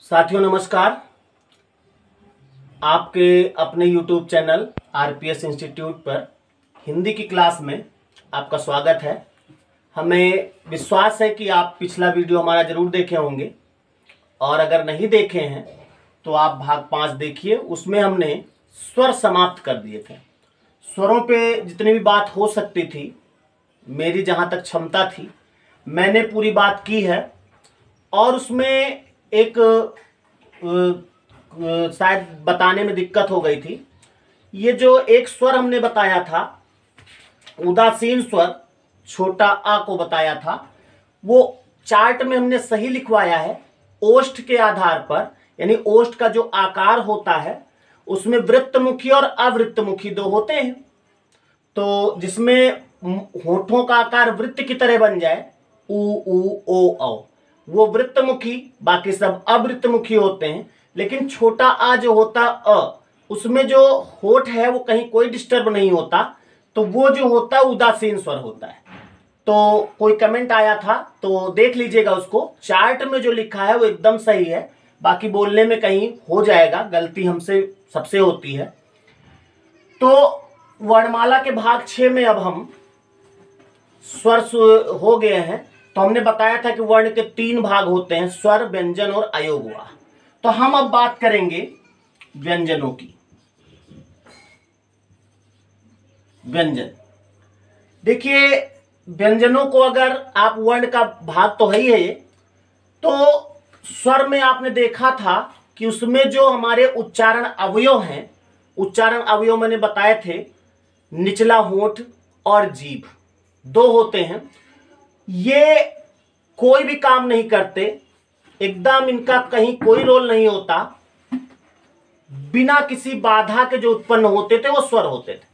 साथियों नमस्कार। आपके अपने YouTube चैनल आरपीएस इंस्टीट्यूट पर हिंदी की क्लास में आपका स्वागत है। हमें विश्वास है कि आप पिछला वीडियो हमारा ज़रूर देखे होंगे और अगर नहीं देखे हैं तो आप भाग 5 देखिए। उसमें हमने स्वर समाप्त कर दिए थे। स्वरों पे जितनी भी बात हो सकती थी, मेरी जहाँ तक क्षमता थी, मैंने पूरी बात की है। और उसमें एक शायद बताने में दिक्कत हो गई थी। ये जो एक स्वर हमने बताया था, उदासीन स्वर छोटा आ को बताया था, वो चार्ट में हमने सही लिखवाया है ओष्ठ के आधार पर। यानी ओष्ठ का जो आकार होता है उसमें वृत्तमुखी और अवृत्तमुखी दो होते हैं। तो जिसमें होठों का आकार वृत्त की तरह बन जाए, उ ओ औ, वो वृत्तमुखी, बाकी सब अवृत्तमुखी होते हैं। लेकिन छोटा आ जो होता अ, उसमें जो होठ है वो कहीं कोई डिस्टर्ब नहीं होता, तो वो जो होता है उदासीन स्वर होता है। तो कोई कमेंट आया था तो देख लीजिएगा उसको। चार्ट में जो लिखा है वो एकदम सही है, बाकी बोलने में कहीं हो जाएगा, गलती हमसे सबसे होती है। तो वर्णमाला के भाग 6 में अब हम स्वर हो गए हैं। तो हमने बताया था कि वर्ण के 3 भाग होते हैं, स्वर, व्यंजन और अयोगवा। तो हम अब बात करेंगे व्यंजनों की। व्यंजन देखिए, व्यंजनों को अगर आप वर्ण का भाग तो है ही है, तो स्वर में आपने देखा था कि उसमें जो हमारे उच्चारण अवयव हैं, उच्चारण अवयव मैंने बताए थे, निचला होंठ और जीभ दो होते हैं। ये कोई भी काम नहीं करते, एकदम इनका कहीं कोई रोल नहीं होता। बिना किसी बाधा के जो उत्पन्न होते थे वो स्वर होते थे।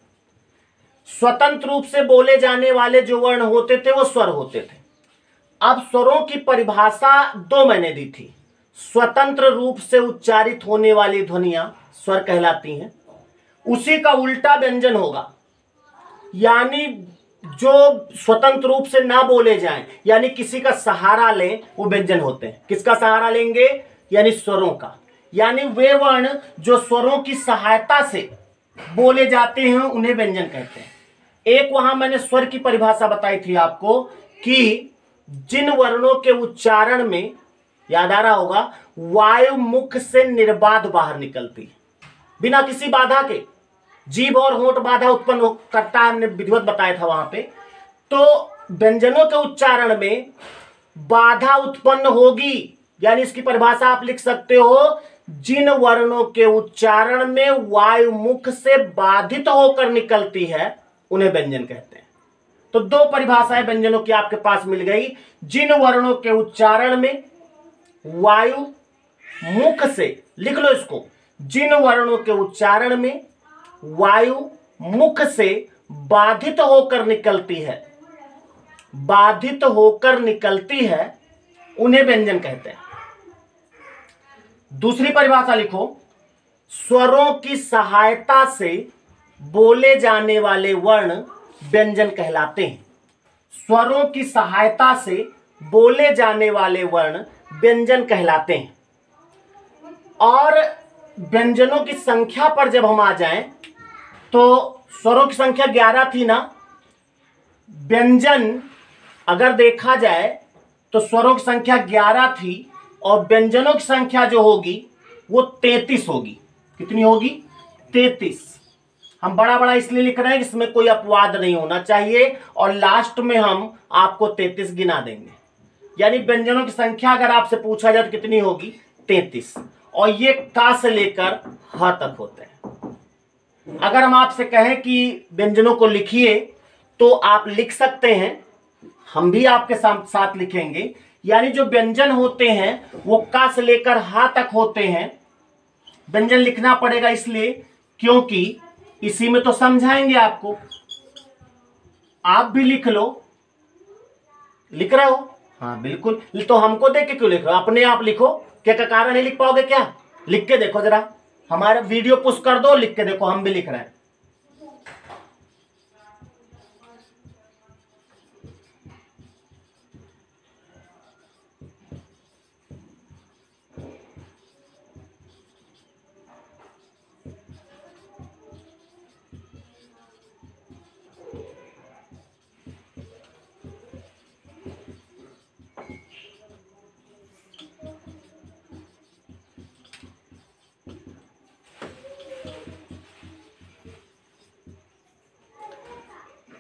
स्वतंत्र रूप से बोले जाने वाले जो वर्ण होते थे वो स्वर होते थे। अब स्वरों की परिभाषा 2 मैंने दी थी। स्वतंत्र रूप से उच्चारित होने वाली ध्वनियां स्वर कहलाती हैं। उसी का उल्टा व्यंजन होगा, यानी जो स्वतंत्र रूप से ना बोले जाएं, यानी किसी का सहारा लें, वो व्यंजन होते हैं। किसका सहारा लेंगे? यानी स्वरों का। यानी वे वर्ण जो स्वरों की सहायता से बोले जाते हैं उन्हें व्यंजन कहते हैं। एक वहां मैंने स्वर की परिभाषा बताई थी आपको कि जिन वर्णों के उच्चारण में, याद आ रहा होगा, वायु मुख से निर्बाध बाहर निकलती है बिना किसी बाधा के। जीभ और होंठ बाधा उत्पन्न करता है, हमने विधिवत बताया था वहां पे। तो व्यंजनों के उच्चारण में बाधा उत्पन्न होगी, यानी इसकी परिभाषा आप लिख सकते हो, जिन वर्णों के उच्चारण में वायु मुख से बाधित होकर निकलती है उन्हें व्यंजन कहते हैं। तो 2 परिभाषाएं व्यंजनों की आपके पास मिल गई। जिन वर्णों के उच्चारण में वायु मुख से, लिख लो इसको, जिन वर्णों के उच्चारण में वायु मुख से बाधित होकर निकलती है, बाधित होकर निकलती है, उन्हें व्यंजन कहते हैं। दूसरी परिभाषा लिखो, स्वरों की सहायता से बोले जाने वाले वर्ण व्यंजन कहलाते हैं। स्वरों की सहायता से बोले जाने वाले वर्ण व्यंजन कहलाते हैं। और व्यंजनों की संख्या पर जब हम आ जाएं, तो स्वरों की संख्या 11 थी ना। व्यंजन अगर देखा जाए तो स्वरों की संख्या 11 थी और व्यंजनों की संख्या जो होगी वो 33 होगी। कितनी होगी? 33। हम बड़ा बड़ा इसलिए लिख रहे हैं कि इसमें कोई अपवाद नहीं होना चाहिए, और लास्ट में हम आपको 33 गिना देंगे। यानी व्यंजनों की संख्या अगर आपसे पूछा जाए तो कितनी होगी? 33। और ये का से लेकर ह तक होते हैं। अगर हम आपसे कहें कि व्यंजनों को लिखिए तो आप लिख सकते हैं, हम भी आपके साथ लिखेंगे। यानी जो व्यंजन होते हैं वो का से लेकर हा तक होते हैं। व्यंजन लिखना पड़ेगा इसलिए क्योंकि इसी में तो समझाएंगे आपको। आप भी लिख लो। लिख रहे हो? हाँ बिल्कुल। तो हमको देख के क्यों लिख रहे हो? अपने आप लिखो। क्या का कारण नहीं लिख पाओगे क्या? लिख के देखो जरा, हमारे वीडियो पुश कर दो, लिख के देखो, हम भी लिख रहे हैं।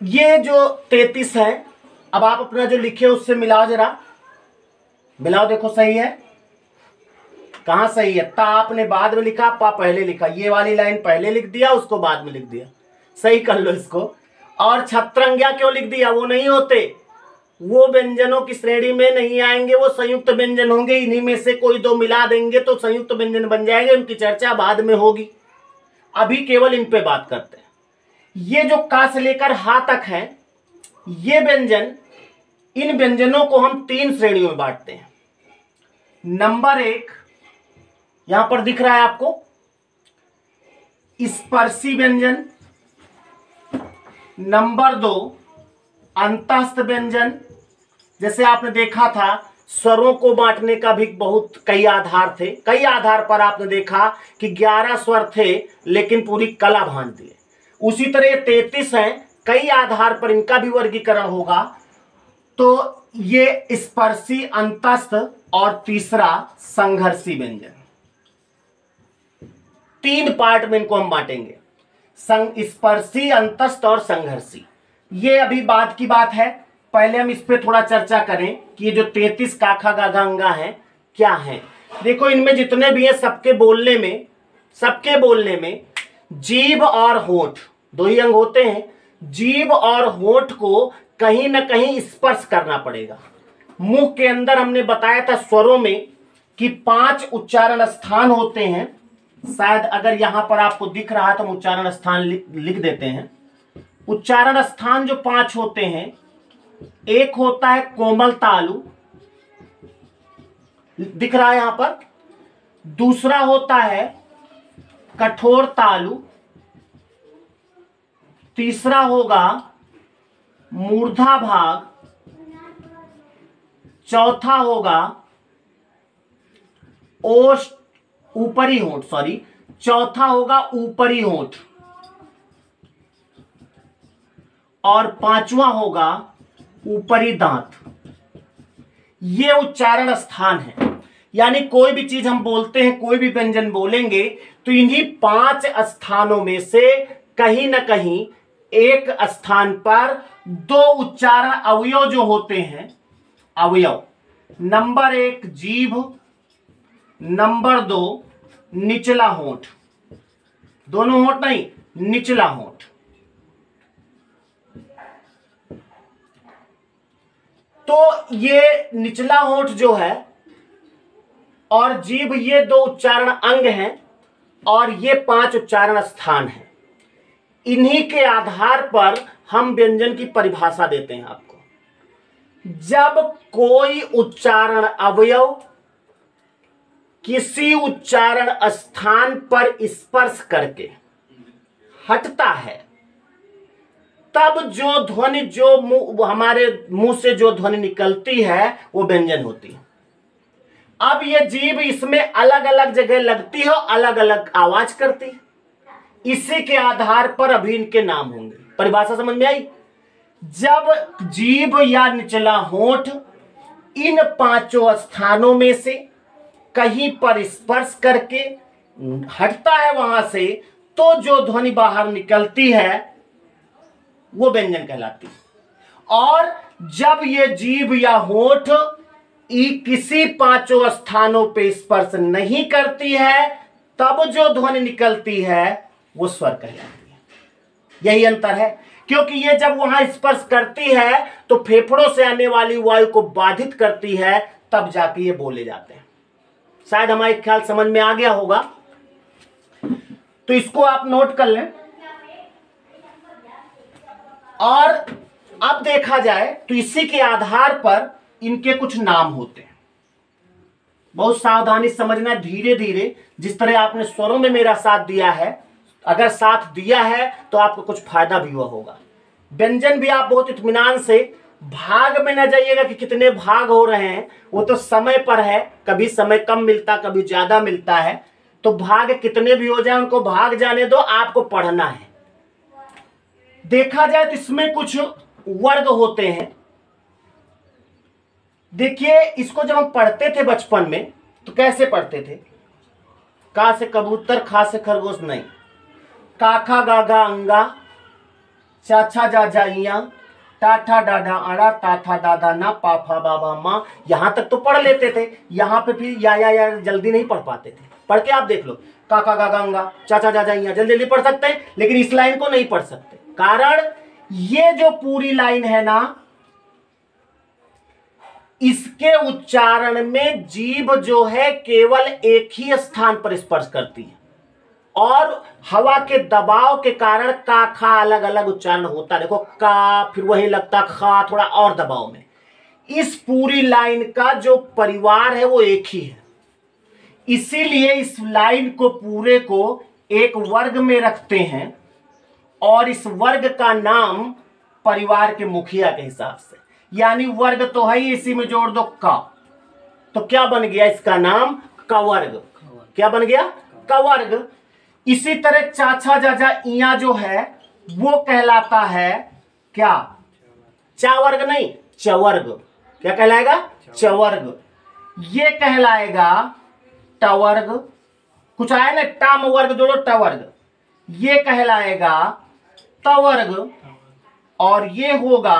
ये जो 33 है, अब आप अपना जो लिखे उससे मिलाओ, जरा मिलाओ, देखो सही है, कहां सही है? ता आपने बाद में लिखा, पा पहले लिखा, ये वाली लाइन पहले लिख दिया, उसको बाद में लिख दिया, सही कर लो इसको। और छत्रंगिया क्यों लिख दिया? वो नहीं होते, वो व्यंजनों की श्रेणी में नहीं आएंगे, वो संयुक्त व्यंजन होंगे, इन्हीं में से कोई दो मिला देंगे तो संयुक्त व्यंजन बन जाएंगे, उनकी चर्चा बाद में होगी, अभी केवल इन पे बात करते हैं। ये जो का से लेकर हा तक है, ये व्यंजन, इन व्यंजनों को हम 3 श्रेणियों में बांटते हैं। नंबर 1 यहां पर दिख रहा है आपको, स्पर्शी व्यंजन। नंबर 2 अंतस्थ व्यंजन। जैसे आपने देखा था स्वरों को बांटने का भी बहुत कई आधार थे, कई आधार पर आपने देखा कि 11 स्वर थे लेकिन पूरी कला भांज दिए। उसी तरह 33 हैं, कई आधार पर इनका भी वर्गीकरण होगा। तो ये स्पर्शी, अंतस्थ और तीसरा संघर्षी व्यंजन, 3 पार्ट में इनको हम बांटेंगे, स्पर्शी, अंतस्थ और संघर्षी। ये अभी बाद की बात है, पहले हम इस पे थोड़ा चर्चा करें कि ये जो 33 काखा गाघा अंगा हैं क्या हैं। देखो इनमें जितने भी हैं सबके बोलने में जीभ और होंठ 2 ही अंग होते हैं। जीभ और होंठ को कहीं ना कहीं स्पर्श करना पड़ेगा। मुंह के अंदर हमने बताया था स्वरों में कि 5 उच्चारण स्थान होते हैं। शायद अगर यहां पर आपको दिख रहा है तो हम उच्चारण स्थान लिख देते हैं। उच्चारण स्थान जो 5 होते हैं, एक होता है कोमल तालु, दिख रहा है यहां पर। दूसरा होता है कठोर तालु। तीसरा होगा मूर्धा भाग। चौथा होगा ऊपरी होंठ, चौथा होगा ऊपरी होंठ। और 5वां होगा ऊपरी दांत। ये उच्चारण स्थान है, यानी कोई भी चीज हम बोलते हैं, कोई भी व्यंजन बोलेंगे तो इन्हीं 5 स्थानों में से कहीं ना कहीं एक स्थान पर 2 उच्चारण अवयव जो होते हैं, अवयव, नंबर 1 जीभ, नंबर 2 निचला होंठ, दोनों होंठ नहीं, निचला होंठ। तो ये निचला होंठ जो है और जीभ, ये 2 उच्चारण अंग हैं और ये 5 उच्चारण स्थान हैं। इन्हीं के आधार पर हम व्यंजन की परिभाषा देते हैं आपको। जब कोई उच्चारण अवयव किसी उच्चारण स्थान पर स्पर्श करके हटता है, तब जो ध्वनि, जो हमारे मुंह से जो ध्वनि निकलती है वो व्यंजन होती है। अब ये जीभ इसमें अलग अलग जगह लगती है, अलग अलग आवाज करती है। इसी के आधार पर अभी इनके नाम होंगे। परिभाषा समझ में आई? जब जीभ या निचला होंठ इन 5 स्थानों में से कहीं पर स्पर्श करके हटता है वहां से, तो जो ध्वनि बाहर निकलती है वो व्यंजन कहलाती है। और जब ये जीभ या होंठ किसी 5 स्थानों पे स्पर्श नहीं करती है, तब जो ध्वनि निकलती है वो स्वर कहलाती है। यही अंतर है, क्योंकि ये जब वहां स्पर्श करती है तो फेफड़ों से आने वाली वायु को बाधित करती है, तब जाके ये बोले जाते हैं। शायद हमारे ख्याल समझ में आ गया होगा, तो इसको आप नोट कर लें। और अब देखा जाए तो इसी के आधार पर इनके कुछ नाम होते हैं। बहुत सावधानी समझना, धीरे धीरे, जिस तरह आपने स्वरों में मेरा साथ दिया है, अगर साथ दिया है तो आपको कुछ फायदा भी हुआ होगा। व्यंजन भी आप बहुत इत्मीनान से, भाग में न जाइएगा कि कितने भाग हो रहे हैं, वो तो समय पर है, कभी समय कम मिलता, कभी ज्यादा मिलता है। तो भाग कितने भी हो जाए उनको भाग जाने दो, आपको पढ़ना है। देखा जाए तो इसमें कुछ वर्ग होते हैं। देखिए, इसको जब हम पढ़ते थे बचपन में तो कैसे पढ़ते थे? का से कबूतर, खा से खरगोश नहीं, काखा गाघा अंगा, चा छा जा जा इया, टा ठा डा डा अड़ा, ता था दादा ना, पा फा बाबा माँ, यहां तक तो पढ़ लेते थे। यहाँ पे फिर या जल्दी नहीं पढ़ पाते थे। पढ़ के आप देख लो, का गा गंगा, चाचा जा जा इया, जल्दी जल्दी पढ़ सकते हैं, लेकिन इस लाइन को नहीं पढ़ सकते। कारण ये जो पूरी लाइन है ना, इसके उच्चारण में जीभ जो है केवल एक ही स्थान पर स्पर्श करती है, और हवा के दबाव के कारण का खा अलग अलग उच्चारण होता। देखो का, फिर वही लगता खा थोड़ा और दबाव में। इस पूरी लाइन का जो परिवार है वो एक ही है, इसीलिए इस लाइन को पूरे को एक वर्ग में रखते हैं, और इस वर्ग का नाम परिवार के मुखिया के हिसाब से, यानी वर्ग तो है ही, इसी में जोड़ दो का, तो क्या बन गया इसका नाम? कवर्ग। क्या बन गया? कवर्ग। इसी तरह चाचा जाजा इया जो है वो कहलाता है क्या? चावर्ग नहीं, चवर्ग। क्या कहलाएगा? चवर्ग। ये कहलाएगा टवर्ग। कुछ आया ना, टाम वर्ग जोड़ो टवर्ग, ये कहलाएगा तवर्ग, और ये होगा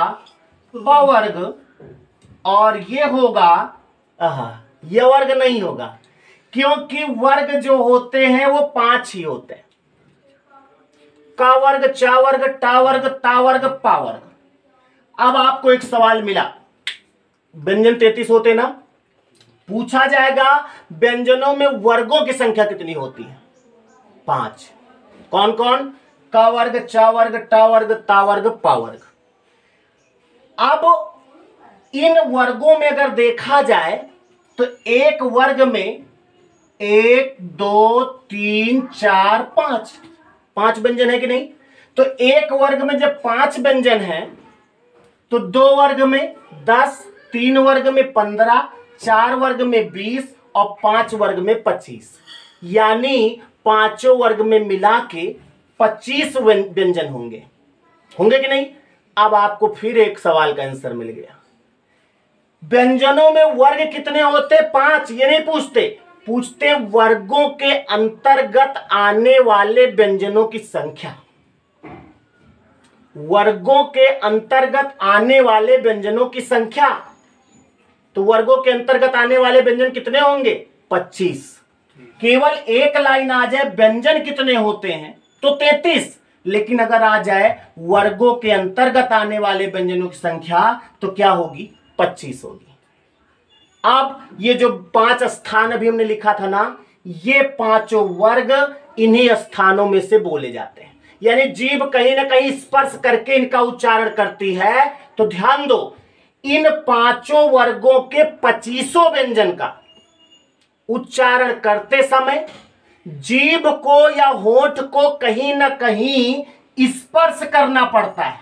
पवर्ग, और ये होगा ये वर्ग नहीं होगा, क्योंकि वर्ग जो होते हैं वो 5 ही होते हैं। का वर्ग, चा वर्ग, टा वर्ग, ता वर्ग, पा वर्ग। अब आपको एक सवाल मिला, व्यंजन 33 होते ना, पूछा जाएगा व्यंजनों में वर्गों की संख्या कितनी होती है? 5। कौन कौन? का वर्ग, चा वर्ग, टा वर्ग, ता वर्ग, पा वर्ग। अब इन वर्गों में अगर देखा जाए तो एक वर्ग में 1 2 3 4 5 व्यंजन है कि नहीं? तो एक वर्ग में जब 5 व्यंजन है तो 2 वर्ग में 10, 3 वर्ग में 15, 4 वर्ग में 20 और 5 वर्ग में 25, यानी पांचों वर्ग में मिला के 25 व्यंजन होंगे। होंगे कि नहीं? अब आपको फिर एक सवाल का आंसर मिल गया। व्यंजनों में वर्ग कितने होते? 5। ये नहीं पूछते वर्गों के अंतर्गत आने वाले व्यंजनों की संख्या। वर्गों के अंतर्गत आने वाले व्यंजनों की संख्या। तो वर्गों के अंतर्गत आने वाले व्यंजन कितने होंगे? 25। केवल एक लाइन आ जाए व्यंजन कितने होते हैं तो 33, लेकिन अगर आ जाए वर्गों के अंतर्गत आने वाले व्यंजनों की संख्या तो क्या होगी? 25 होगी। अब ये जो 5 स्थान अभी हमने लिखा था ना, ये पांचों वर्ग इन्हीं स्थानों में से बोले जाते हैं, यानी जीभ कहीं ना कहीं स्पर्श करके इनका उच्चारण करती है। तो ध्यान दो, इन पांचों वर्गों के 25 व्यंजन का उच्चारण करते समय जीभ को या होंठ को कहीं ना कहीं स्पर्श करना पड़ता है।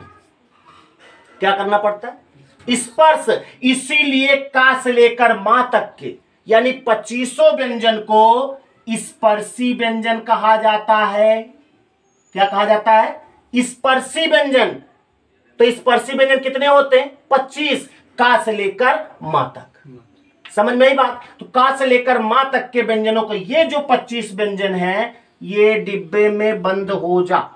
क्या करना पड़ता है? स्पर्श। इसीलिए का से लेकर मां तक के यानी 25 व्यंजन को स्पर्शी व्यंजन कहा जाता है। क्या कहा जाता है? स्पर्शी व्यंजन। तो स्पर्शी व्यंजन कितने होते हैं? 25, का से लेकर मां तक। समझ में आई बात? तो का से लेकर मां तक के व्यंजनों को, ये जो 25 व्यंजन हैं, ये डिब्बे में बंद हो जा।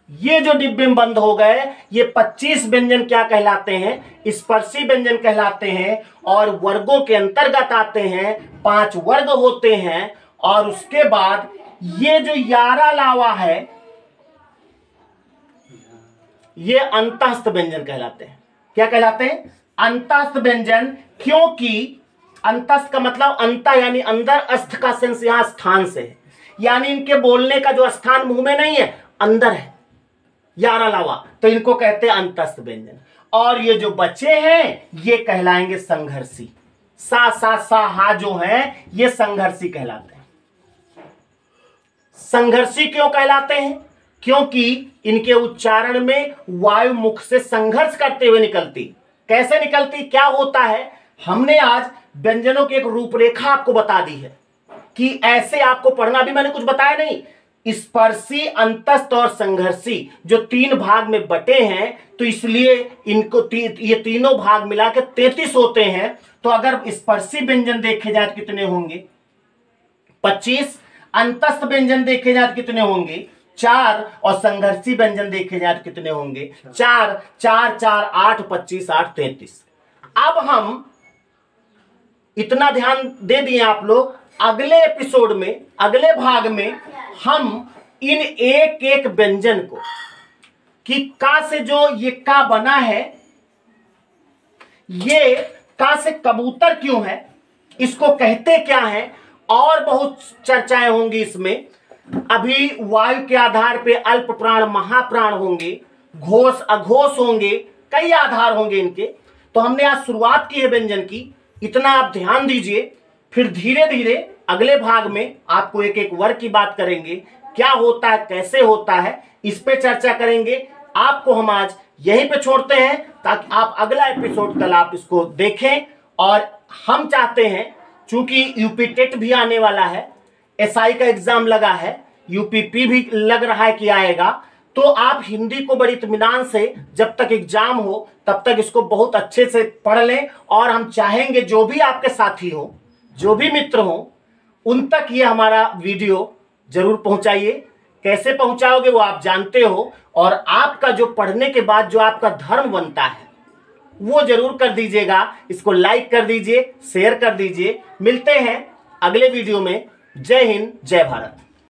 ये जो डिब्बे में बंद हो गए, ये 25 व्यंजन क्या कहलाते हैं? स्पर्शी व्यंजन कहलाते हैं, और वर्गों के अंतर्गत आते हैं। 5 वर्ग होते हैं, और उसके बाद ये जो 11 लावा है, ये अंतस्थ व्यंजन कहलाते हैं। क्या कहलाते हैं? अंतस्थ व्यंजन। क्योंकि अंतस्थ का मतलब अंता यानी अंदर, अस्थ का सेंस यहां स्थान से है, यानी इनके बोलने का जो स्थान मुंह में नहीं है, अंदर है। 11 लावा, तो इनको कहते हैं अंतस्थ व्यंजन। और ये जो बचे हैं ये कहलाएंगे संघर्षी। सा हा जो है ये संघर्षी कहलाते हैं। संघर्षी क्यों कहलाते हैं? क्योंकि इनके उच्चारण में वायु मुख से संघर्ष करते हुए निकलती। कैसे निकलती, क्या होता है? हमने आज व्यंजनों की एक रूपरेखा आपको बता दी है कि ऐसे आपको पढ़ना, भी मैंने कुछ बताया नहीं। स्पर्शी, अंतस्थ और संघर्षी जो 3 भाग में बटे हैं, तो इसलिए इनको ये तीनों भाग मिलाकर 33 होते हैं। तो अगर स्पर्शी व्यंजन देखे जाए तो कितने होंगे? 25। अंतस्थ व्यंजन देखे जाए तो कितने होंगे? 4 और संघर्षी व्यंजन देखे जाए तो कितने होंगे? 4 4 4 8 25 8 33। अब हम इतना ध्यान दे दिए आप लोग, अगले एपिसोड में, अगले भाग में हम इन एक एक व्यंजन को कि का से जो ये का बना है, ये का से कबूतर क्यों है, इसको कहते क्या है, और बहुत चर्चाएं होंगी इसमें। अभी वायु के आधार पे अल्प प्राण महाप्राण होंगे, घोष अघोष होंगे, कई आधार होंगे इनके। तो हमने आज शुरुआत की है व्यंजन की, इतना आप ध्यान दीजिए। फिर धीरे धीरे अगले भाग में आपको एक एक वर्ग की बात करेंगे, क्या होता है, कैसे होता है, इस पे चर्चा करेंगे। आपको हम आज यहीं पे छोड़ते हैं ताकि आप अगला एपिसोड कल आप इसको देखें। और हम चाहते हैं, चूंकि यूपी टेट भी आने वाला है, एसआई का एग्जाम लगा है, यूपीपी भी लग रहा है कि आएगा, तो आप हिंदी को बड़ी इत्मीनान से जब तक एग्जाम हो तब तक इसको बहुत अच्छे से पढ़ लें। और हम चाहेंगे जो भी आपके साथी हो, जो भी मित्र हो, उन तक ये हमारा वीडियो जरूर पहुंचाइए। कैसे पहुंचाओगे वो आप जानते हो, और आपका जो पढ़ने के बाद जो आपका धर्म बनता है वो जरूर कर दीजिएगा। इसको लाइक कर दीजिए, शेयर कर दीजिए। मिलते हैं अगले वीडियो में। जय हिंद, जय भारत।